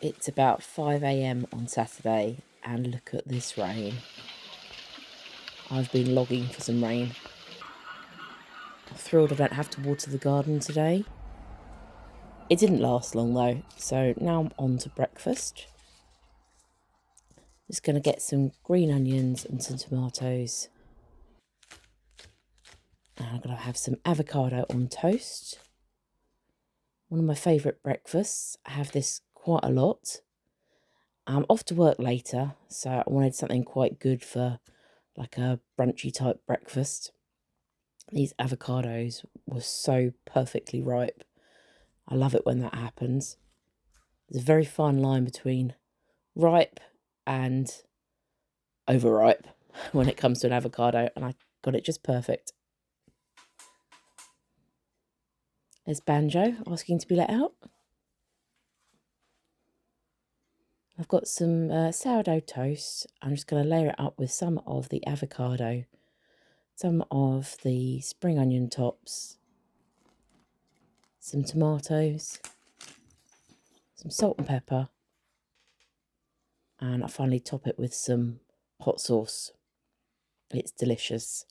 It's about 5 a.m. on Saturday, and look at this rain. I've been logging for some rain. I'm thrilled I don't have to water the garden today. It didn't last long though, so now I'm on to breakfast. Just going to get some green onions and some tomatoes. And I'm going to have some avocado on toast. One of my favourite breakfasts. I have this quite a lot. I'm off to work later, so I wanted something quite good for like a brunchy type breakfast. These avocados were so perfectly ripe. I love it when that happens. There's a very fine line between ripe and overripe when it comes to an avocado, and I got it just perfect. There's Banjo asking to be let out. I've got some sourdough toast. I'm just going to layer it up with some of the avocado, some of the spring onion tops, some tomatoes, some salt and pepper, and I finally top it with some hot sauce. It's delicious.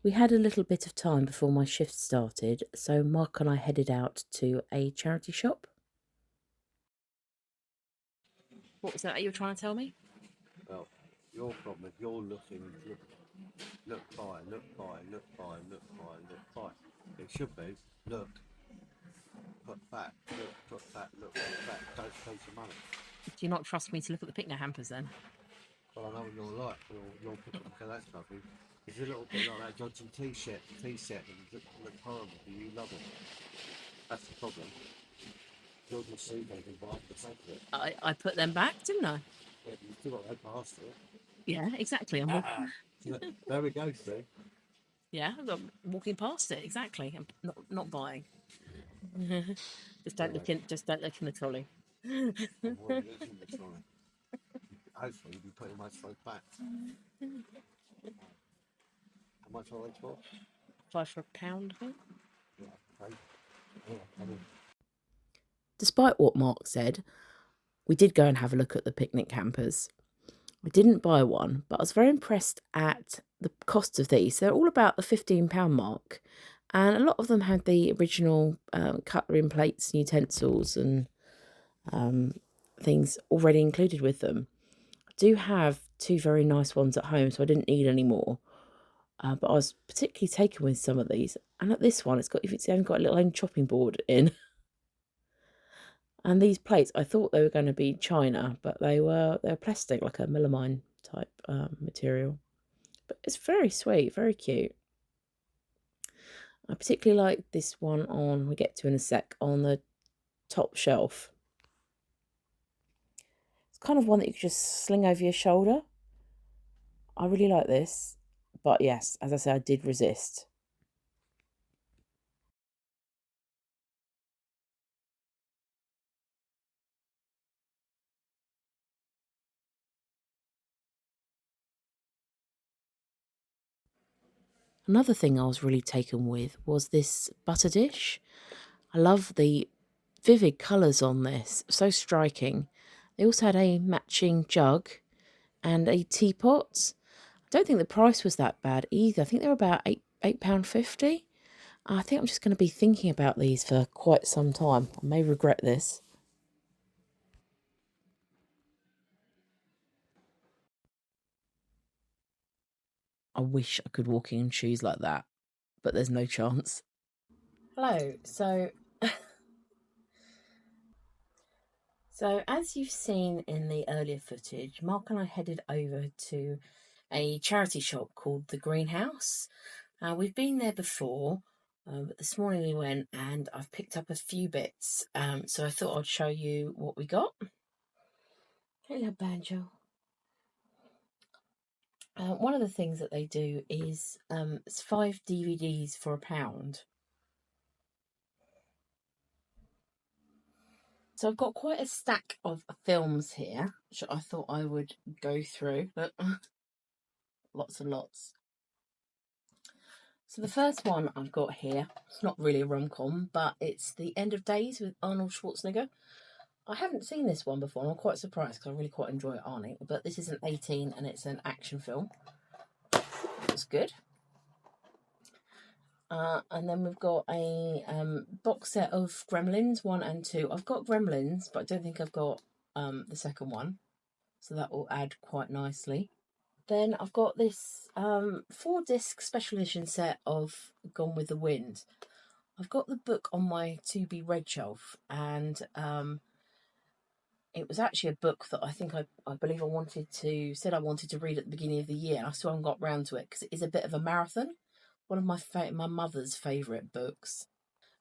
We had a little bit of time before my shift started, so Mark and I headed out to a charity shop. What was that you were trying to tell me? Well, your problem is you're looking, look fine, look fine, look fine, look fine, look fine. It should be, look, put back, look, put back, look, put back, don't spend some money. Do you not trust me to look at the picnic hampers then? Well, I know what you're like, you're picking, okay, that's lovely. It's a little bit like that dodgy t-shirt, and look horrible, but you love it. That's the problem. You're just seeing anything behind the sake of it. I put them back, didn't I? Yeah, you still got to go past it. Yeah, exactly. There we go, see. Yeah, I'm walking past it. Exactly. I'm not buying. Just don't look in. Just don't look in the trolley. Hopefully, you'll be putting my stuff back. How much are they for? £5 for a pound, I think. Yeah, okay. Yeah, Despite what Mark said, we did go and have a look at the picnic hampers. I didn't buy one, but I was very impressed at the cost of these. They're all about the £15 mark, and a lot of them had the original cutlery and plates and utensils and things already included with them. I do have two very nice ones at home, so I didn't need any more. But I was particularly taken with some of these. And at this one, it's only got a little own chopping board in. And these plates, I thought they were going to be china, but they're plastic, like a melamine type material. But it's very sweet, very cute. I particularly like this one we'll get to in a sec, on the top shelf. It's kind of one that you could just sling over your shoulder. I really like this. But yes, as I said, I did resist. Another thing I was really taken with was this butter dish. I love the vivid colours on this, so striking. They also had a matching jug and a teapot. I don't think the price was that bad either. I think they were about £8.50. I think I'm just going to be thinking about these for quite some time. I may regret this. I wish I could walk in shoes like that, but there's no chance. Hello. So as you've seen in the earlier footage, Mark and I headed over to a charity shop called The Greenhouse. We've been there before, but this morning we went and I've picked up a few bits. So I thought I'd show you what we got. Hello, Banjo. One of the things that they do is it's 5 DVDs for £1. So I've got quite a stack of films here, which I thought I would go through, but lots and lots. So the first one I've got here, it's not really a rom-com, but it's The End of Days with Arnold Schwarzenegger. I haven't seen this one before, and I'm quite surprised because I really quite enjoy Arnie, but this is an 18 and it's an action film. It's good. And then we've got a box set of Gremlins 1 and 2. I've got Gremlins, but I don't think I've got the second one, so that will add quite nicely. Then I've got this 4-disc special edition set of Gone with the Wind. I've got the book on my to be read shelf, and it was actually a book that I believe I said I wanted to read at the beginning of the year, and I still haven't got round to it because it is a bit of a marathon. One of my mother's favourite books.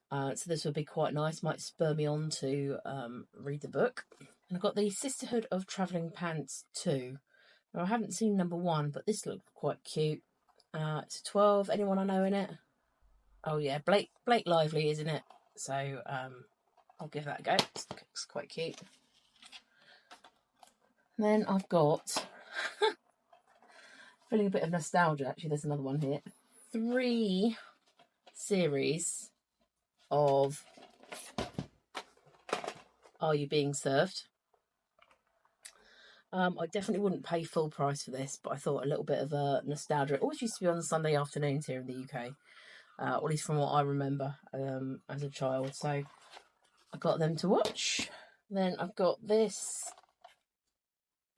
So this would be quite nice, might spur me on to read the book. And I've got the Sisterhood of Travelling Pants 2. Now, I haven't seen number 1, but this looked quite cute. It's a 12. Anyone I know in it? Oh yeah, Blake Lively, isn't it? So I'll give that a go. It's quite cute. And then I've got, feeling a bit of nostalgia, actually, there's another one here. 3 series of Are You Being Served? I definitely wouldn't pay full price for this, but I thought a little bit of a nostalgia. It always used to be on Sunday afternoons here in the UK, or at least from what I remember as a child. So I got them to watch. Then I've got this,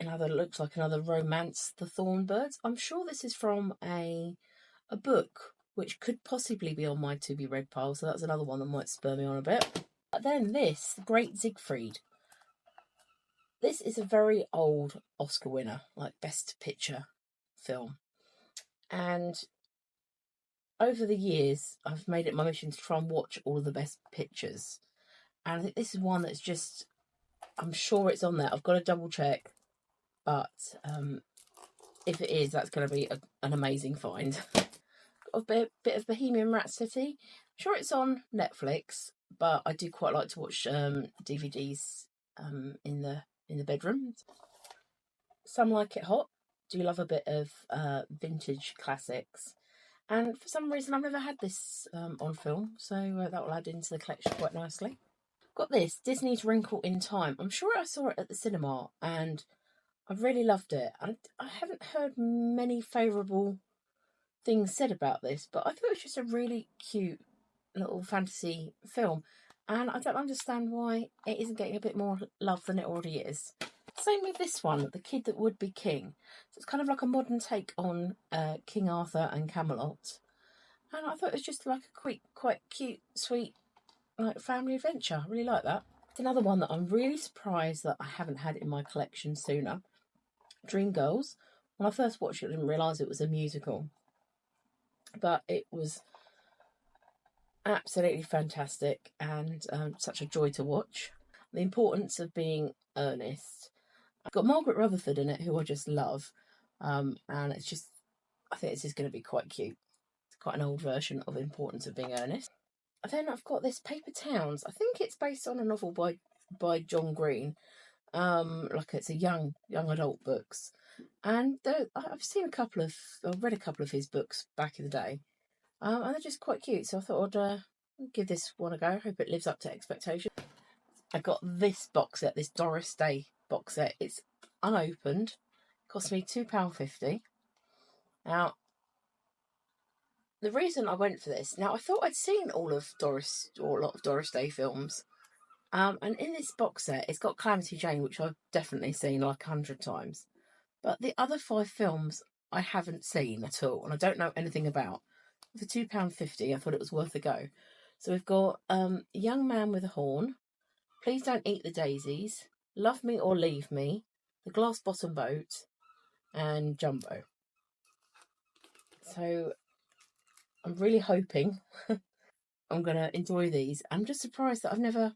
looks like another romance, The Thornbirds. I'm sure this is from a book, which could possibly be on my to be read pile. So that's another one that might spur me on a bit. But then this, The Great Siegfried. This is a very old Oscar winner, like Best Picture film. And over the years, I've made it my mission to try and watch all of the best pictures. And I think this is one that's just, I'm sure it's on there. I've got to double check. But if it is, that's going to be an amazing find. A bit of Bohemian Rhapsody. I'm sure it's on Netflix, but I do quite like to watch DVDs in the bedroom. Some Like It Hot. Do love a bit of vintage classics. And for some reason, I've never had this on film, so that will add into the collection quite nicely. Got this, Disney's Wrinkle in Time. I'm sure I saw it at the cinema, and I really loved it. I haven't heard many favourable things said about this, but I thought it was just a really cute little fantasy film, and I don't understand why it isn't getting a bit more love than it already is. Same with this one, The Kid That Would Be King. So it's kind of like a modern take on King Arthur and Camelot, and I thought it was just like a quite cute, sweet, like family adventure. I really like that. It's another one that I'm really surprised that I haven't had in my collection sooner. Dreamgirls. When I first watched it, I didn't realise it was a musical, but it was absolutely fantastic and such a joy to watch. The importance of being earnest. I've got Margaret Rutherford in it, who I just love, and it's just, I think this is going to be quite cute. It's quite an old version of Importance of Being Earnest. And then I've got this Paper Towns. I think it's based on a novel by John Green. Like it's a young adult books, and I've read a couple of his books back in the day, and they're just quite cute. So I thought I'd give this one a go. Hope it lives up to expectation. I got this box set, this Doris Day box set. It's unopened. It cost me £2.50. Now, the reason I went for this, now I thought I'd seen all of Doris, or a lot of Doris Day films. And in this box set, it's got Calamity Jane, which I've definitely seen like 100 times. But the other 5 films I haven't seen at all, and I don't know anything about. For £2.50, I thought it was worth a go. So we've got Young Man with a Horn, Please Don't Eat the Daisies, Love Me or Leave Me, The Glass Bottom Boat, and Jumbo. So I'm really hoping I'm going to enjoy these. I'm just surprised that I've never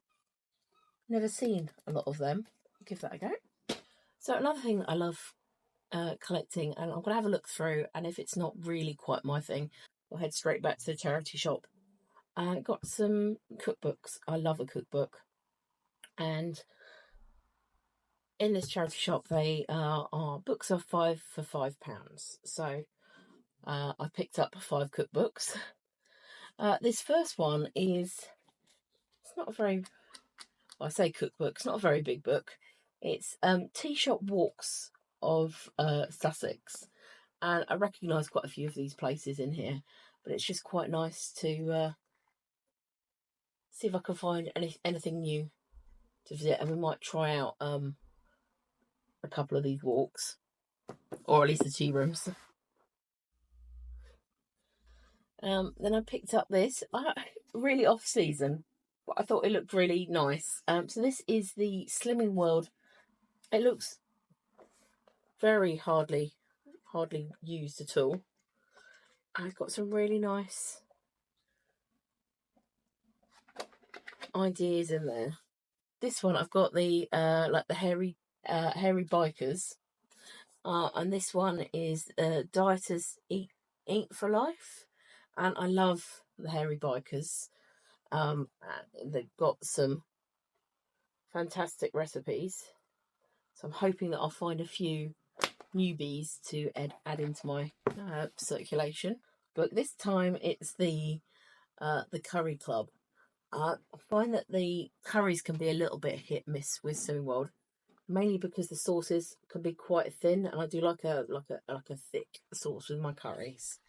seen a lot of them. I'll give that a go. So another thing that I love collecting, and I'm going to have a look through, and if it's not really quite my thing, I'll head straight back to the charity shop. Got some cookbooks. I love a cookbook. And in this charity shop, they are books are £5 for £5. So I picked up 5 cookbooks. This first one it's not a very, well, I say cookbook, it's not a very big book. It's Tea Shop Walks of Sussex. And I recognise quite a few of these places in here, but it's just quite nice to see if I can find anything new to visit, and we might try out a couple of these walks, or at least the tea rooms. Then I picked up this, really off season, but I thought it looked really nice. So this is the Slimming World. It looks very hardly used at all. I've got some really nice ideas in there. This one I've got the like the hairy bikers, and this one is Dieters Eat for Life, and I love the hairy bikers. They've got some fantastic recipes, so I'm hoping that I'll find a few newbies to add into my circulation. But this time it's the curry club. I find that the curries can be a little bit hit miss with Slimming World, mainly because the sauces can be quite thin, and I do like a thick sauce with my curries.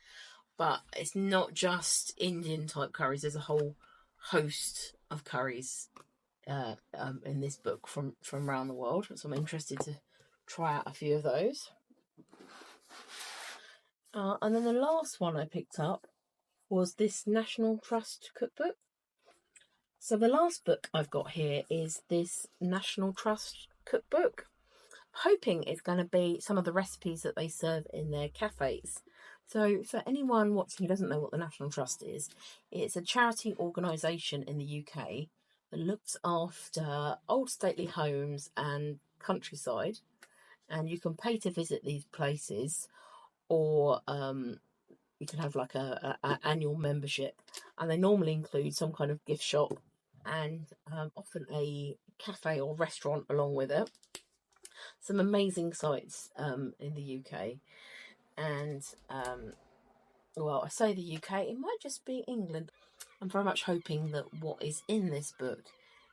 But it's not just Indian type curries. There's a whole host of curries in this book from around the world, so I'm interested to try out a few of those. And then the last one I picked up was this National Trust cookbook. So the last book I've got here is this National Trust cookbook. Hoping it's going to be some of the recipes that they serve in their cafes. So for anyone watching who doesn't know what the National Trust is, it's a charity organisation in the UK that looks after old stately homes and countryside, and you can pay to visit these places, or you can have like a annual membership, and they normally include some kind of gift shop and often a cafe or restaurant along with it. Some amazing sites in the UK, and well, I say the UK, it might just be England. I'm very much hoping that what is in this book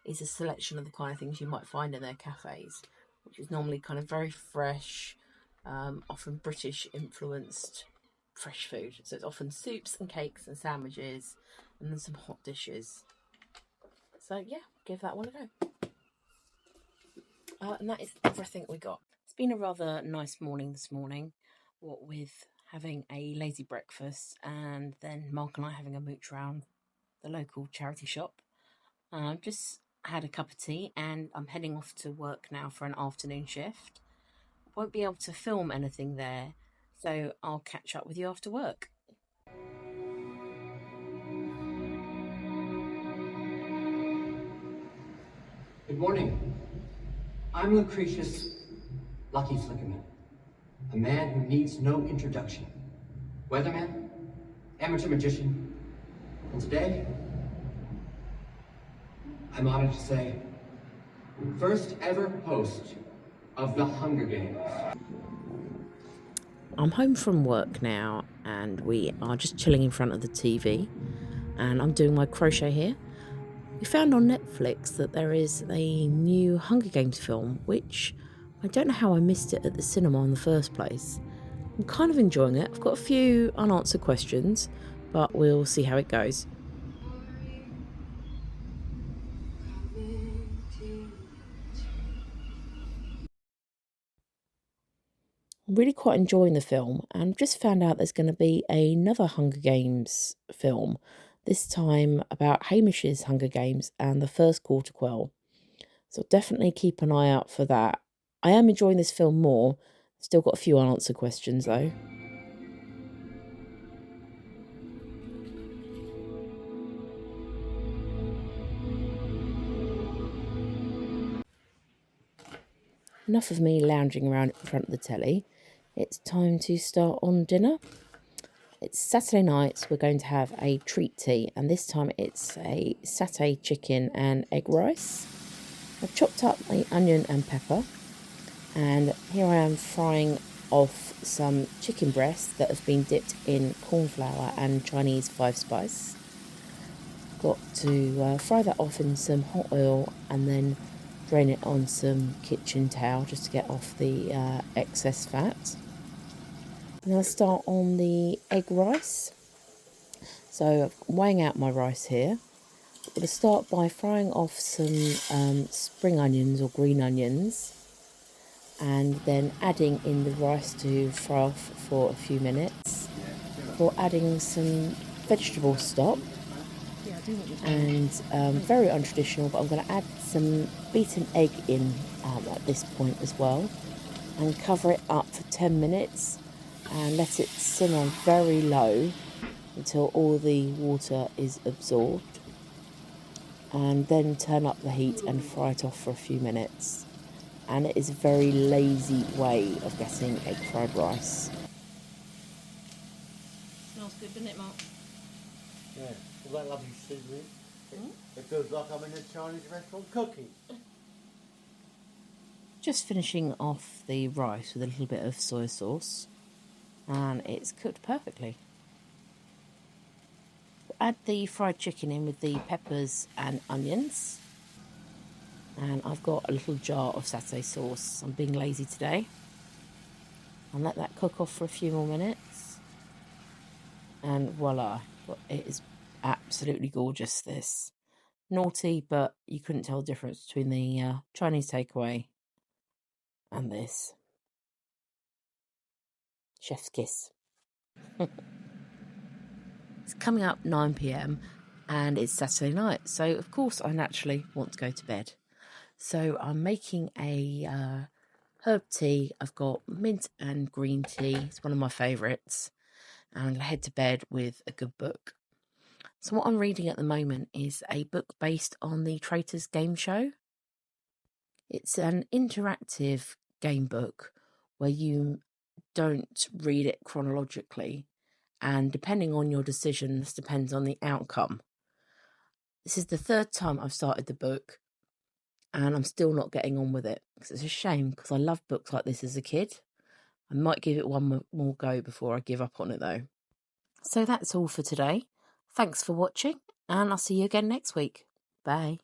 is a selection of the kind of things you might find in their cafes, which is normally kind of very fresh, often British influenced fresh food. So it's often soups and cakes and sandwiches, and then some hot dishes. So yeah, give that one a go. And that is everything we got. It's been a rather nice morning this morning, what with having a lazy breakfast and then Mark and I having a mooch around the local charity shop. Just had a cup of tea and I'm heading off to work now for an afternoon shift. Won't be able to film anything there, so I'll catch up with you after work. Good morning. I'm Lucretius Lucky Flickerman, a man who needs no introduction. Weatherman, amateur magician, and today, I'm honored to say, first ever host of the Hunger Games. I'm home from work now and we are just chilling in front of the TV, and I'm doing my crochet here. We found on Netflix that there is a new Hunger Games film, which I don't know how I missed it at the cinema in the first place. I'm kind of enjoying it. I've got a few unanswered questions, but we'll see how it goes. I'm really quite enjoying the film, and just found out there's going to be another Hunger Games film, this time about Hamish's Hunger Games and the First Quarter Quell. So definitely keep an eye out for that. I am enjoying this film more. Still got a few unanswered questions though. Enough of me lounging around in front of the telly. It's time to start on dinner. It's Saturday night, so we're going to have a treat tea, and this time it's a satay chicken and egg rice. I've chopped up the onion and pepper, and here I am frying off some chicken breasts that have been dipped in corn flour and Chinese 5-spice. Got to fry that off in some hot oil and then drain it on some kitchen towel just to get off the excess fat. I'm going to start on the egg rice. So I'm weighing out my rice here. I'm going to start by frying off some spring onions or green onions, and then adding in the rice to fry off for a few minutes before adding some vegetable stock. And very untraditional, but I'm going to add some beaten egg in at this point as well, and cover it up for 10 minutes and let it simmer very low until all the water is absorbed, and then turn up the heat and fry it off for a few minutes. And it is a very lazy way of getting egg fried rice. Smells good, doesn't it, Mark? Yeah, all that lovely seasoning. It feels like I'm in a Chinese restaurant cooking. Just finishing off the rice with a little bit of soy sauce, and it's cooked perfectly. Add the fried chicken in with the peppers and onions, and I've got a little jar of satay sauce. I'm being lazy today. And let that cook off for a few more minutes, and voila, it is absolutely gorgeous. This naughty, but you couldn't tell the difference between the Chinese takeaway and this. Chef's kiss. It's coming up 9 p.m. and it's Saturday night, so of course I naturally want to go to bed. So I'm making a herb tea. I've got mint and green tea. It's one of my favourites. And I'm going to head to bed with a good book. So what I'm reading at the moment is a book based on the Traitors game show. It's an interactive game book where you don't read it chronologically, and depending on your decisions depends on the outcome. This is the third time I've started the book, and I'm still not getting on with it, because it's a shame, because I loved books like this as a kid. I might give it one more go before I give up on it though. So that's all for today. Thanks for watching, and I'll see you again next week. Bye.